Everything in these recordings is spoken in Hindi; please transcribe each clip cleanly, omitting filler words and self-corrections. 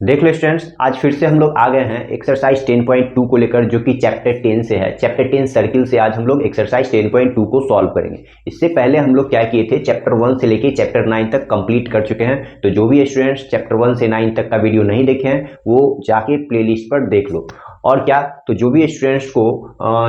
देख लो स्टूडेंट्स, आज फिर से हम लोग आ गए हैं एक्सरसाइज 10.2 को लेकर, जो कि चैप्टर 10 से है। चैप्टर 10 सर्किल से आज हम लोग एक्सरसाइज 10.2 को सॉल्व करेंगे। इससे पहले हम लोग क्या किए थे, चैप्टर 1 से लेके चैप्टर 9 तक कंप्लीट कर चुके हैं। तो जो भी स्टूडेंट्स चैप्टर 1 से 9 तक का वीडियो नहीं देखे हैं वो जाके प्लेलिस्ट पर देख लो। और क्या, तो जो भी स्टूडेंट्स को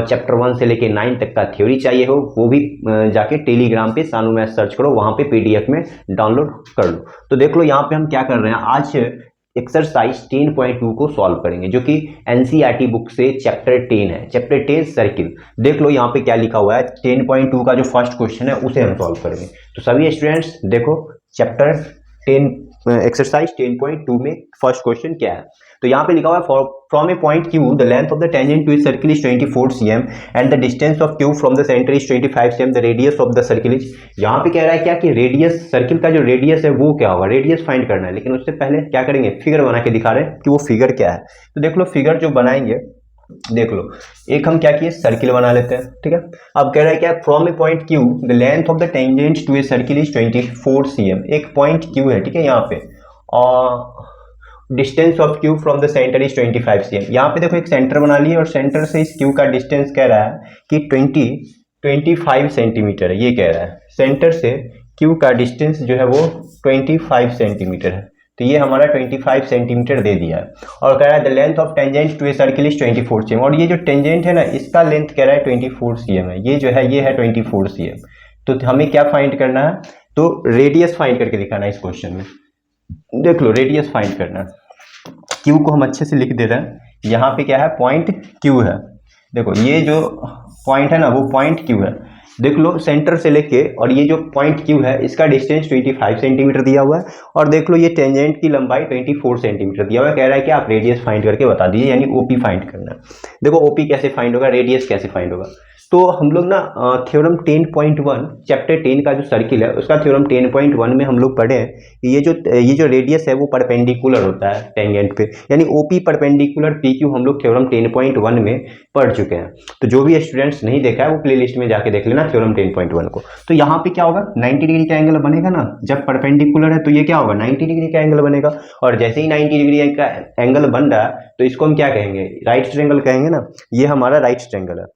चैप्टर 1 से लेके 9 तक का थ्योरी चाहिए हो वो भी जाके टेलीग्राम पे सानू मैथ सर्च करो, वहां पे पीडीएफ में डाउनलोड कर लो। तो देख लो यहाँ पे हम क्या कर रहे हैं, आज एक्सरसाइज 10.2 को सॉल्व करेंगे, जो कि एनसीईआरटी बुक से चैप्टर 10 है। Chapter 10 circle. देख लो यहाँ पे क्या लिखा हुआ है, 10.2 का जो फर्स्ट क्वेश्चन है उसे हम सॉल्व करेंगे। तो सभी स्टूडेंट्स देखो, चैप्टर 10 एक्सरसाइज 10.2 में फर्स्ट क्वेश्चन क्या है। तो यहाँ पे लिखा हुआ है, from a point Q the length of the tangent to a circle is 24 cm and the distance of Q from the centre is 25 cm, the radius of the circle is. यहाँ पे कह रहा है क्या कि रेडियस, सर्किल का जो रेडियस है वो क्या होगा, रेडियस फाइंड करना है। लेकिन उससे पहले क्या करेंगे, फिगर बना के दिखा रहे हैं कि वो फिगर क्या है। तो देख लो फिगर जो बनाएंगे, देख लो एक हम क्या किए, सर्किल बना लेते हैं, ठीक है। अब कह रहा है क्या, from a point Q the length of the tangent to a circle is 24 cm। एक पॉइंट Q है, ठीक है, यहाँ पे, और distance of Q from the centre is 25 cm। यहाँ पे देखो एक सेंटर बना लिए और सेंटर से इस Q का डिस्टेंस कह रहा है कि 25 सेंटीमीटर है। ये कह रहा है सेंटर से Q का डिस्टेंस जो है वो 25 सेंटीमीटर है। तो ये हमारा 25 सेंटीमीटर दे दिया है। और कह रहा है the length of tangent to a circle is 24 cm। और ये जो टेंजेंट है ना, इसका लेंथ कह रहा है 24 cm है। ये जो है ये है 24 cm। तो हमें क्या फाइंड करना है, तो रेडियस फाइंड करके दिखाना है इस क्वेश्चन में। देख लो रेडियस फाइंड करना है। Q को हम अच्छे से लिख दे रहे हैं, यहाँ पे क्या है, पॉइंट Q है। देखो ये जो पॉइंट है ना वो पॉइंट Q है। देख लो सेंटर से लेके, और ये जो पॉइंट Q है इसका डिस्टेंस 25 सेंटीमीटर दिया हुआ है। और देख लो ये टेंजेंट की लंबाई 24 सेंटीमीटर दिया हुआ है। कह रहा है कि आप रेडियस फाइंड करके बता दीजिए, यानी OP फाइंड करना है। देखो OP कैसे फाइंड होगा, रेडियस कैसे फाइंड होगा। तो हम लोग ना थ्योरम 10.1 चैप्टर 10 का जो सर्किल है उसका थ्योरम 10.1 में हम लोग पढ़े हैं कि ये जो रेडियस है वो परपेंडिकुलर होता है टेंजेंट पे, यानी OP परपेंडिकुलर PQ हम लोग थ्योरम 10.1 में पढ़ चुके हैं। तो जो भी स्टूडेंट्स नहीं देखा है वो प्लेलिस्ट में जाके देख लेना थ्योरम 10.1 को। तो यहाँ पे क्या होगा, 90 डिग्री का एंगल बनेगा ना, जब परपेंडिकुलर है तो ये क्या होगा, 90 डिग्री का एंगल बनेगा। और जैसे ही 90 डिग्री का एंगल बन रहा है तो इसको हम क्या कहेंगे, राइट ट्रायंगल कहेंगे ना। ये हमारा राइट ट्रायंगल है।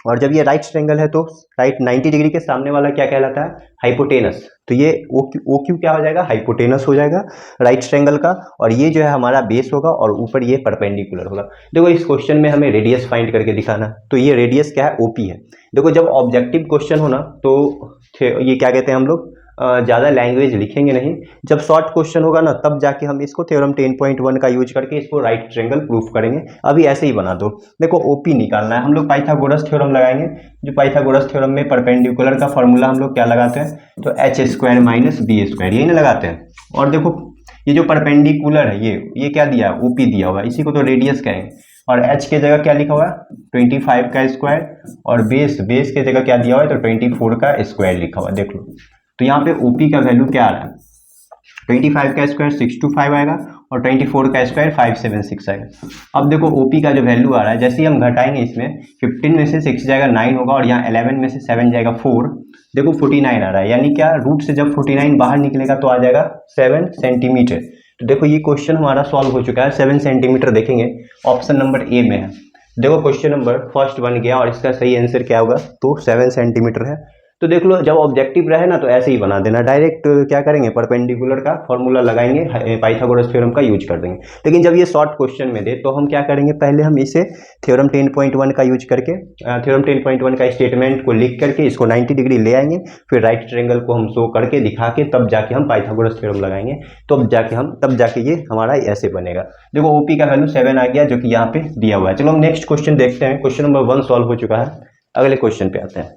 और जब ये राइट ट्रायंगल है तो राइट 90 डिग्री के सामने वाला क्या कहलाता है, हाइपोटेनस। तो ये OQ क्या हो जाएगा, हाइपोटेनस हो जाएगा राइट ट्रायंगल का। और ये जो है हमारा बेस होगा और ऊपर ये परपेंडिकुलर होगा। देखो इस क्वेश्चन में हमें रेडियस फाइंड करके दिखाना। तो ये रेडियस क्या है, OP है। देखो जब ऑब्जेक्टिव क्वेश्चन हो ना तो ये क्या कहते हैं हम लोग, ज़्यादा लैंग्वेज लिखेंगे नहीं। जब शॉर्ट क्वेश्चन होगा ना तब जाके हम इसको थ्योरम 10.1 का यूज करके इसको राइट ट्रायंगल प्रूफ करेंगे। अभी ऐसे ही बना दो। देखो OP निकालना है, हम लोग पाइथागोरस थ्योरम लगाएंगे। जो पाइथागोरस थ्योरम में परपेंडिकुलर का फॉर्मूला हम लोग क्या लगाते हैं, तो h² माइनस b², यही ना लगाते हैं। और देखो ये जो परपेंडिकुलर है ये क्या दिया है, OP दिया हुआ है, इसी को तो रेडियस कहेंगे। और h के जगह क्या लिखा हुआ है, 25 का स्क्वायर, और बेस के जगह क्या दिया हुआ है, तो 24 का स्क्वायर लिखा हुआ है। देख लो तो यहाँ पे OP का वैल्यू क्या आ रहा है, 25 का स्क्वायर 625 आएगा और 24 का स्क्वायर 576 आएगा। अब देखो OP का जो वैल्यू आ रहा है, जैसे ही हम घटाएंगे इसमें 15 में से 6 जाएगा 9 होगा, और यहाँ 11 में से 7 जाएगा 4। देखो 49 आ रहा है, यानी क्या, रूट से जब 49 बाहर निकलेगा तो आ जाएगा 7 सेंटीमीटर। तो देखो ये क्वेश्चन हमारा सॉल्व हो चुका है। 7 सेंटीमीटर देखेंगे ऑप्शन नंबर A में है। देखो क्वेश्चन नंबर फर्स्ट बन गया और इसका सही आंसर क्या होगा, तो 7 सेंटीमीटर है। तो देख लो जब ऑब्जेक्टिव रहे ना तो ऐसे ही बना देना, डायरेक्ट क्या करेंगे, परपेंडिकुलर का फॉर्मूला लगाएंगे, पाइथागोरस थ्योरम का यूज कर देंगे। लेकिन जब ये शॉर्ट क्वेश्चन में दे तो हम क्या करेंगे, पहले हम इसे थ्योरम 10.1 का यूज करके, थ्योरम 10.1 का स्टेटमेंट को लिख करके इसको 90 डिग्री ले आएंगे, फिर राइट ट्रायंगल को हम शो करके दिखा के तब जाके हम पाइथागोरस थ्योरम लगाएंगे। तब जाके ये हमारा ऐसे बनेगा। देखो OP का वैल्यू 7 आ गया, जो कि यहाँ पे दिया हुआ है। चलो हम नेक्स्ट क्वेश्चन देखते हैं। क्वेश्चन नंबर 1 सॉल्व हो चुका है, अगले क्वेश्चन पे आते हैं।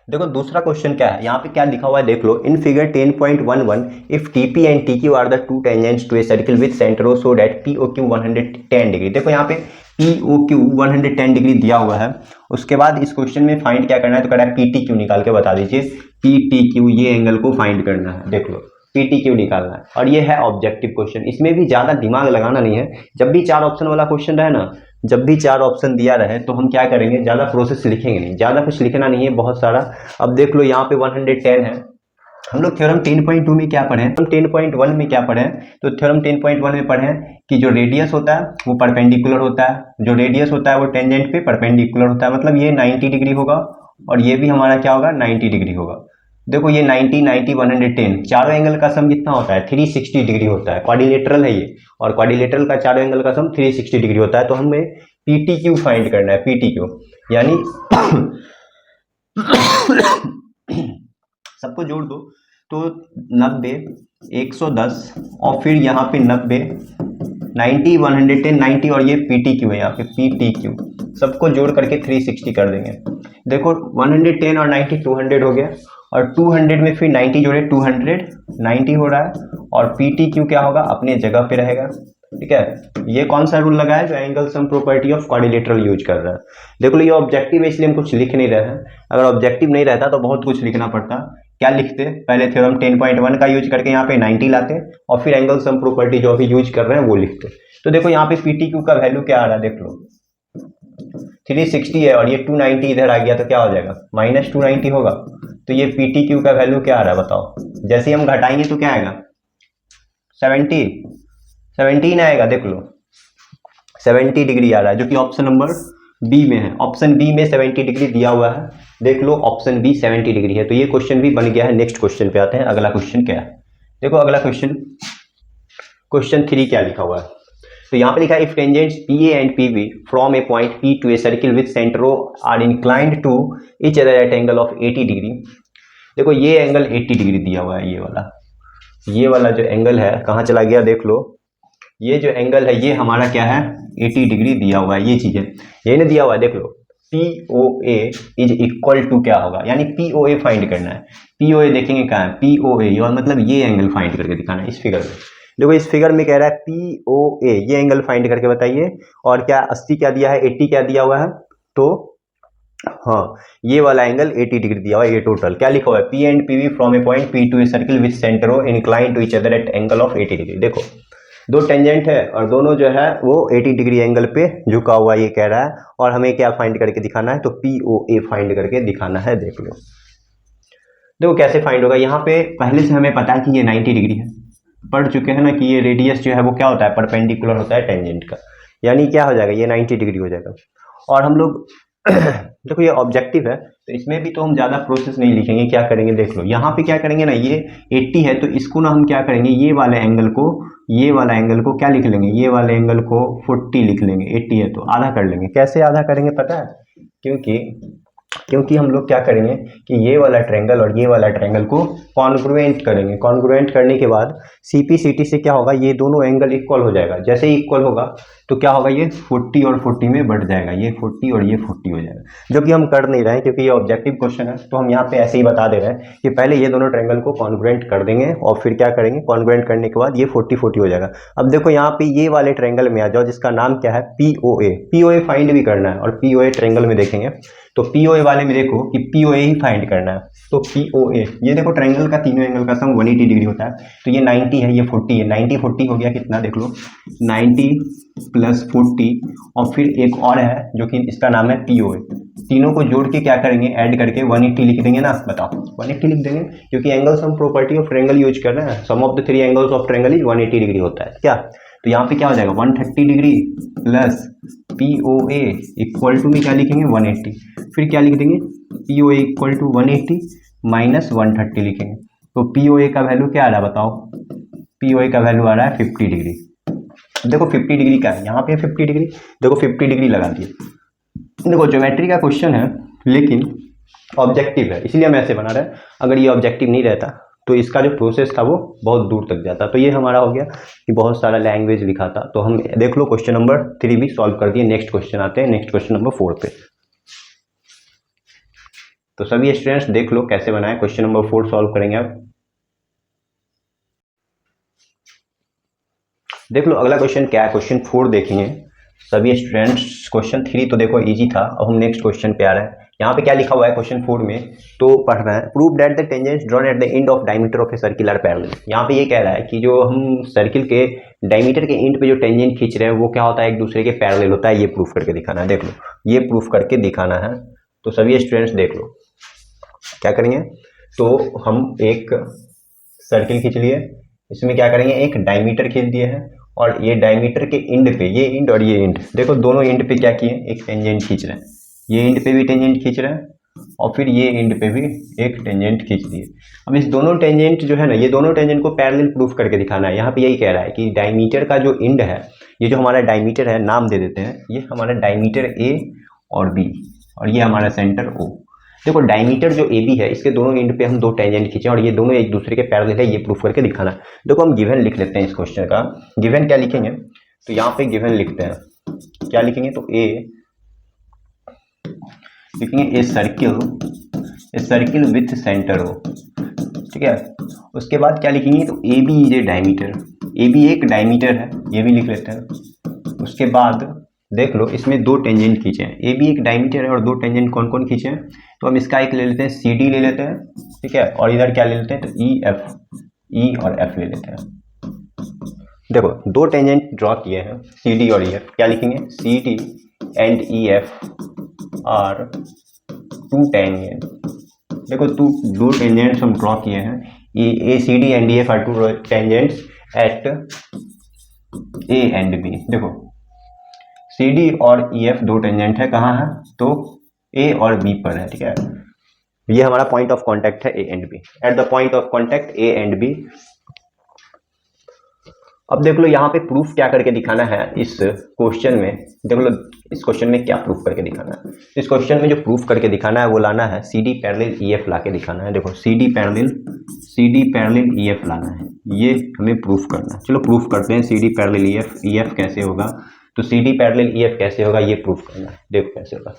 देखो दूसरा क्वेश्चन क्या है, यहाँ पे क्या लिखा हुआ है, देख लो। In figure 10.11 if TP and TQ are the two tangents to a circle with centre so that POQ 110 degree. देखो यहाँ पे POQ 110 डिग्री दिया हुआ है। उसके बाद इस क्वेश्चन में फाइंड क्या करना है, तो कह रहा है PTQ निकाल के बता दीजिए। PTQ ये एंगल को फाइंड करना है। देख लो PTQ निकालना है। और ये है ऑब्जेक्टिव क्वेश्चन, इसमें भी ज़्यादा दिमाग लगाना नहीं है। जब भी 4 ऑप्शन वाला क्वेश्चन रहे ना, जब भी 4 ऑप्शन दिया रहे तो हम क्या करेंगे, ज़्यादा प्रोसेस लिखेंगे नहीं, ज़्यादा कुछ लिखना नहीं है बहुत सारा। अब देख लो यहाँ पे 110 है। हम लोग थ्योरम 10.2 में क्या पढ़े हैं, हम 10.1 में क्या पढ़े हैं, तो थ्योरम 10.1 में पढ़े हैं कि जो रेडियस होता है वो परपेंडिकुलर होता है, जो रेडियस होता है वो टेंजेंट पे परपेंडिकुलर होता है, मतलब ये 90 डिग्री होगा और ये भी हमारा क्या होगा 90 डिग्री होगा। देखो ये 90 90 110 चारों एंगल का सम कितना होता है 360 डिग्री होता है, क्वाड्रिलेटरल है ये, और क्वाड्रिलेटरल का चारों एंगल का सम 360 डिग्री होता है। तो हमें PTQ फाइंड करना है, PTQ यानी सबको जोड़ दो तो 90 110 और फिर यहाँ पे 90 90 110 90 और ये PTQ है, यहाँ पे PTQ सबको जोड़ करके 360 कर देंगे। देखो 110 और 90 200 हो गया, और 200 में फिर 90 जोड़े 290 हो रहा है, और PTQ क्या होगा अपने जगह पे रहेगा। ठीक है, ये कौन सा रूल लगा है जो angle sum property of quadrilateral use कर रहा है। देखो ये ऑब्जेक्टिव है इसलिए हम कुछ लिख नहीं रहे हैं, अगर ऑब्जेक्टिव नहीं रहता तो बहुत कुछ लिखना पड़ता। क्या लिखते, पहले थ्योरम 10.1 का यूज करके यहाँ पे 90 लाते और फिर एंगल सम प्रॉपर्टी जो अभी यूज कर रहे हैं वो लिखते। तो देखो यहाँ पे PTQ का वैल्यू क्या आ रहा है, देख लो 360 है और ये 290 इधर आ गया तो क्या हो जाएगा -290 होगा। तो ये PTQ का वैल्यू क्या आ रहा है बताओ, जैसे ही हम घटाएंगे तो क्या आएगा 17 आएगा, देख लो 70 डिग्री आ रहा है, जो कि ऑप्शन नंबर बी में है। ऑप्शन बी में 70 डिग्री दिया हुआ है, देख लो ऑप्शन बी 70 डिग्री है। तो ये क्वेश्चन भी बन गया है। नेक्स्ट क्वेश्चन पे आते हैं, अगला क्वेश्चन क्या है, देखो अगला क्वेश्चन 3 क्या लिखा हुआ है। तो यहाँ पे लिखा है if tangents PA and PB from a point P to a circle with centre O are inclined to each other at angle of 80 degree. देखो ये एंगल 80 डिग्री दिया हुआ है, ये वाला जो एंगल है कहाँ चला गया, देख लो ये जो एंगल है ये हमारा क्या है 80 डिग्री दिया हुआ है। ये चीजें ये नहीं दिया हुआ है, देख लो POA इज इक्वल टू क्या होगा, यानी POA फाइंड करना है। POA देखेंगे कहाँ है, POA और मतलब ये एंगल फाइंड करके दिखाना है इस फिगर में। देखो इस फिगर में कह रहा है POA ये एंगल फाइंड करके बताइए, और क्या 80 क्या दिया है 80 क्या दिया हुआ है, तो हाँ ये वाला एंगल 80 डिग्री दिया हुआ है। ये टोटल क्या लिखा हुआ है P and PB from a point P to a circle with centre O incline to each other at angle of 80 degree. देखो दो टेंजेंट है और दोनों जो है वो 80 डिग्री एंगल पे झुका हुआ ये कह रहा है, और हमें क्या फाइंड करके दिखाना है, तो POA फाइंड करके दिखाना है। देख लो देखो कैसे फाइंड होगा, यहाँ पे पहले से हमें पता है कि ये 90 डिग्री है, पढ़ चुके हैं ना कि ये रेडियस जो है वो क्या होता है परपेंडिकुलर होता है टेंजेंट का, यानी क्या हो जाएगा ये 90 डिग्री हो जाएगा। और हम लोग देखो ये ऑब्जेक्टिव है तो इसमें भी तो हम ज़्यादा प्रोसेस नहीं लिखेंगे, क्या करेंगे देख लो यहाँ पे क्या करेंगे ना, ये 80 है तो इसको ना हम क्या करेंगे ये वाले एंगल को क्या लिख लेंगे, ये वाले एंगल को 40 लिख लेंगे, 80 है तो आधा कर लेंगे। कैसे आधा करेंगे पता है, क्योंकि हम लोग क्या करेंगे कि ये वाला ट्रायंगल और ये वाला ट्रायंगल को कॉन्ग्रुएंट करेंगे। कॉन्ग्रुएंट करने के बाद CP CT से क्या होगा, ये दोनों एंगल इक्वल हो जाएगा। जैसे ही इक्वल होगा तो क्या होगा, ये 40 और 40 में बढ़ जाएगा, ये 40 और ये 40 हो जाएगा, जो कि हम कर नहीं रहे हैं क्योंकि ये ऑब्जेक्टिव क्वेश्चन है। तो हम यहाँ पे ऐसे ही बता दे रहे हैं कि पहले ये दोनों ट्रायंगल को कॉन्ग्रुएंट कर देंगे और फिर क्या करेंगे, कॉन्ग्रुएंट करने के बाद ये 40 40 हो जाएगा। अब देखो यहाँ पे ये वाले ट्रायंगल में आ जाओ जिसका नाम क्या है POA फाइंड भी करना है, और POA ट्रायंगल में देखेंगे तो POA वाले में देखो कि POA ही फाइंड करना है। तो POA ये देखो ट्रायंगल का तीनों एंगल का सम 180 डिग्री होता है, तो ये 90 है ये 40 है, 90 40 हो गया कितना देख लो 90 प्लस 40 और फिर एक और है जो कि इसका नाम है POA। तीनों को जोड़ के क्या करेंगे ऐड करके 180 लिख देंगे ना, बताओ 180 लिख देंगे क्योंकि angle sum property of triangle use कर रहे हैं। Sum of the three angles of triangle is 180 degree होता है क्या। तो यहाँ पे क्या हो जाएगा 130 degree plus POA equal to में क्या लिखेंगे 180, फिर क्या लिख देंगे POA इक्वल टू 180 माइनस 130 लिखेंगे। तो POA का वैल्यू क्या आ रहा है बताओ, POA का वैल्यू आ रहा है 50 डिग्री। देखो 50 डिग्री का है, यहाँ पे 50 डिग्री, देखो 50 डिग्री लगा दिए। देखो ज्योमेट्री का क्वेश्चन है लेकिन ऑब्जेक्टिव है इसलिए हम ऐसे बना रहे हैं, अगर ये ऑब्जेक्टिव नहीं रहता तो इसका जो प्रोसेस था वो बहुत दूर तक जाता। तो ये हमारा हो गया कि बहुत सारा लैंग्वेज लिखा था। तो हम देख लो क्वेश्चन नंबर 3 भी सॉल्व कर दिए। नेक्स्ट क्वेश्चन आते हैं, नेक्स्ट क्वेश्चन नंबर 4 पे। तो सभी स्टूडेंट्स देख लो कैसे बनाए, क्वेश्चन नंबर 4 सॉल्व करेंगे आप। देख लो अगला क्वेश्चन क्या है, क्वेश्चन 4 देखेंगे सभी स्टूडेंट्स। क्वेश्चन 3 तो देखो इजी था, अब हम नेक्स्ट क्वेश्चन पे आ रहे हैं। यहाँ पे क्या लिखा हुआ है क्वेश्चन 4 में, तो पढ़ रहे हैं, prove that the tangents drawn at the end of diameter of a circular parallel. यहाँ पे ये कह रहा है कि जो हम सर्किल के डायमीटर के एंड पे जो टेंजेंट खींच रहे हैं वो क्या होता है, एक दूसरे के पैरेलल होता है। ये प्रूफ करके दिखाना है। देख लो, ये प्रूफ करके दिखाना है। तो सभी स्टूडेंट्स देख लो क्या करेंगे। तो हम एक सर्किल खींच लिए, इसमें क्या करेंगे, एक डायमीटर खींच दिए हैं और ये डायमीटर के एंड पे, ये एंड और ये एंड, देखो दोनों एंड पे क्या किए, एक टेंजेंट खींच रहे हैं। ये एंड पे भी टेंजेंट खींच रहे हैं और फिर ये एंड पे भी एक टेंजेंट खींच दिए। अब इस दोनों टेंजेंट जो है ना, ये दोनों टेंजेंट को पैरेलल प्रूफ करके दिखाना है। यहाँ पे यही कह रहा है कि डायमीटर का जो एंड है, ये जो हमारा डायमीटर है, नाम दे देते हैं, ये हमारा डायमीटर ए और बी और ये हमारा सेंटर ओ। देखो डायमीटर जो ए बी है, इसके दोनों एंड पे हम दो टेंजेंट खींचे और ये दोनों एक दूसरे के पैरेलल है, ये प्रूफ करके दिखाना है। देखो हम गिवन लिख लेते हैं इस क्वेश्चन का। गिवन क्या लिखेंगे, तो यहाँ पे गिवन लिखते हैं, क्या लिखेंगे, तो ए लिखेंगे a circle with centre O, ठीक है। उसके बाद क्या लिखेंगे, तो A B is a diameter, A B एक डायमीटर है, ये भी लिख लेते हैं। उसके बाद देख लो इसमें दो टेंजेंट खींचे हैं, ए बी एक डायमीटर है और दो टेंजेंट कौन कौन खींचे हैं, तो हम इसका एक ले लेते हैं सी डी ले लेते हैं, ठीक है, और इधर क्या ले लेते हैं, तो ई और एफ ले लेते हैं। देखो दो टेंजेंट ड्रॉ किए हैं, सी डी और ई एफ, क्या लिखेंगे, C D and E F are two tangent. देखो दो टेंजेंट्स हम ड्रॉ किए हैं, A C D and E F are two tangents at A and B. देखो सी डी और ई एफ दो टेंजेंट है, कहाँ है, तो ए और बी पर है, ठीक है। ये हमारा पॉइंट ऑफ कांटेक्ट है A and B, at the point of contact A and B. अब देख लो यहाँ पे प्रूफ क्या करके दिखाना है इस क्वेश्चन में। देख लो इस क्वेश्चन में क्या प्रूफ करके दिखाना है। इस क्वेश्चन में जो प्रूफ करके दिखाना है वो लाना है C D parallel E F ला के दिखाना है। देखो C D parallel E F लाना है, ये हमें प्रूफ करना है। चलो प्रूफ करते हैं, C D parallel E F कैसे होगा, तो C D parallel E F कैसे होगा ये प्रूफ करना है। देखो कैसे होगा।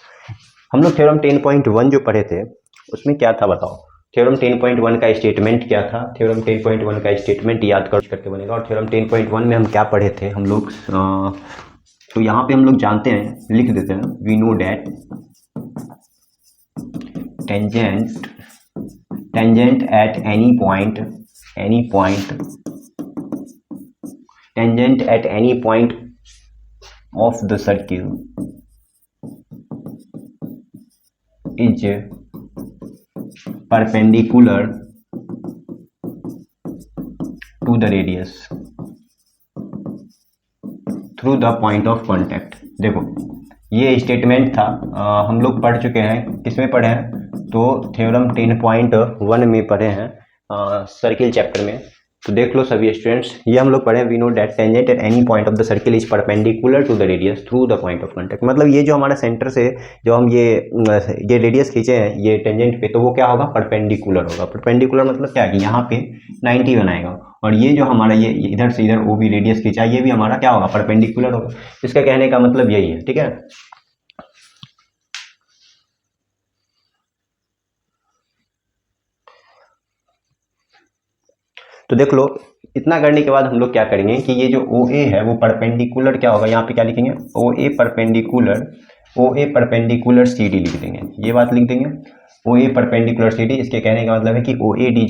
हम लोग थ्योरम 10.1 जो पढ़े थे उसमें क्या था बताओ, थ्योरम 10.1 का स्टेटमेंट क्या था। थ्योरम 10.1 का स्टेटमेंट याद करके बनेगा। और थ्योरम 10.1 में हम क्या पढ़े थे हम लोग, तो यहाँ पे हम लोग जानते हैं, लिख देते हैं, we know that tangent at any point tangent at any point of the circle is perpendicular to the radius through the point of contact। देखो ये स्टेटमेंट था, हम लोग पढ़ चुके हैं, किसमें पढ़े हैं, तो थ्योरम 10.1 में पढ़े हैं, सर्किल चैप्टर में। तो देख लो सभी स्टूडेंट्स, ये हम लोग पढ़े, we know that tangent at any point of the circle is perpendicular to the radius through the point of contact. मतलब ये जो हमारा सेंटर से जो हम ये रेडियस खींचे हैं ये टेंजेंट पे, तो वो क्या होगा, परपेंडिकुलर होगा। परपेंडिकुलर मतलब क्या है कि यहाँ पे 90 बनाएगा और ये जो हमारा ये इधर से इधर वो भी रेडियस खींचा, ये भी हमारा क्या होगा, परपेंडिकुलर होगा। इसका कहने का मतलब यही है, ठीक है। तो देख लो इतना करने के बाद हम लोग क्या करेंगे कि ये जो ओ ए है वो परपेंडिकुलर क्या होगा, यहाँ पे क्या लिखेंगे, ओ ए परपेंडिकुलर सी डी लिख देंगे, ये बात लिख देंगे, ओ ए परपेंडिकुलर सी डी। इसके कहने का मतलब है कि ओ ए डी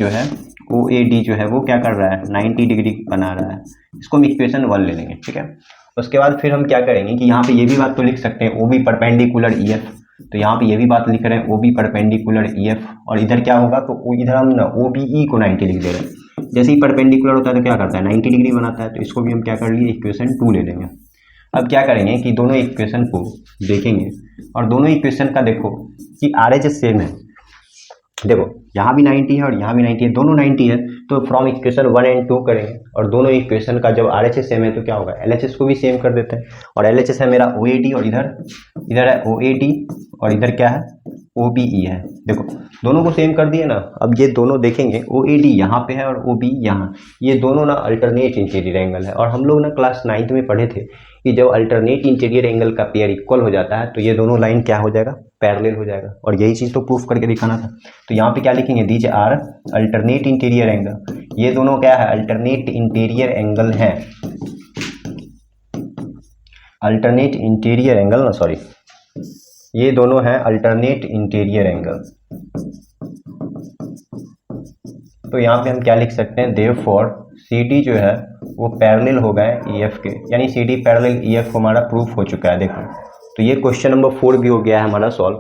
जो है वो क्या कर रहा है, 90 डिग्री बना रहा है। इसको हम इक्वेशन 1 ले लेंगे, ठीक है। उसके बाद फिर हम क्या करेंगे कि यहाँ पे ये भी बात तो लिख सकते हैं, O B perpendicular E F, तो यहाँ पे ये भी बात लिख रहे हैं, O B perpendicular E F, और इधर क्या होगा, तो इधर हम ना ओ बी ई को 90 लिख दे रहे हैं। जैसे ही परपेंडिकुलर होता है तो क्या करता है, 90 डिग्री बनाता है, तो इसको भी हम क्या कर लिए, इक्वेशन 2 ले लेंगे। अब क्या करेंगे कि दोनों इक्वेशन को देखेंगे और दोनों इक्वेशन का देखो कि आरएचएस सेम है। देखो यहाँ भी 90 है और यहाँ भी 90 है, दोनों 90 है, तो फ्रॉम इक्वेशन 1 और 2 करेंगे और दोनों इक्वेशन का जब आरएचएस सेम है तो क्या होगा, एलएचएस को भी सेम कर देते हैं। और एलएचएस है मेरा ओएडी और इधर है ओएडी और इधर क्या है, ओबीई है। देखो दोनों को सेम कर दिए ना। अब ये दोनों देखेंगे, ओएडी यहाँ पे है और ओबी यहाँ, ये दोनों ना अल्टरनेट इंटीरियर एंगल है। और हम लोग ना क्लास 9th में पढ़े थे कि जब अल्टरनेट इंटीरियर एंगल का पेयर इक्वल हो जाता है तो ये दोनों लाइन क्या हो जाएगा, पैरेलल हो जाएगा। और यही चीज़ तो प्रूफ करके दिखाना था। तो यहाँ पे क्या लिखेंगे, these are alternate interior angle, ये दोनों क्या है, अल्टरनेट इंटीरियर एंगल है। अल्टरनेट इंटीरियर एंगल ना, सॉरी, ये दोनों हैं अल्टरनेट इंटीरियर एंगल। तो यहाँ पे हम क्या लिख सकते हैं, देयरफॉर CD जो है वो पैरेलल होगा EF के, यानी CD पैरेलल EF हमारा प्रूफ हो चुका है। देखो तो ये क्वेश्चन नंबर 4 भी हो गया है हमारा सॉल्व।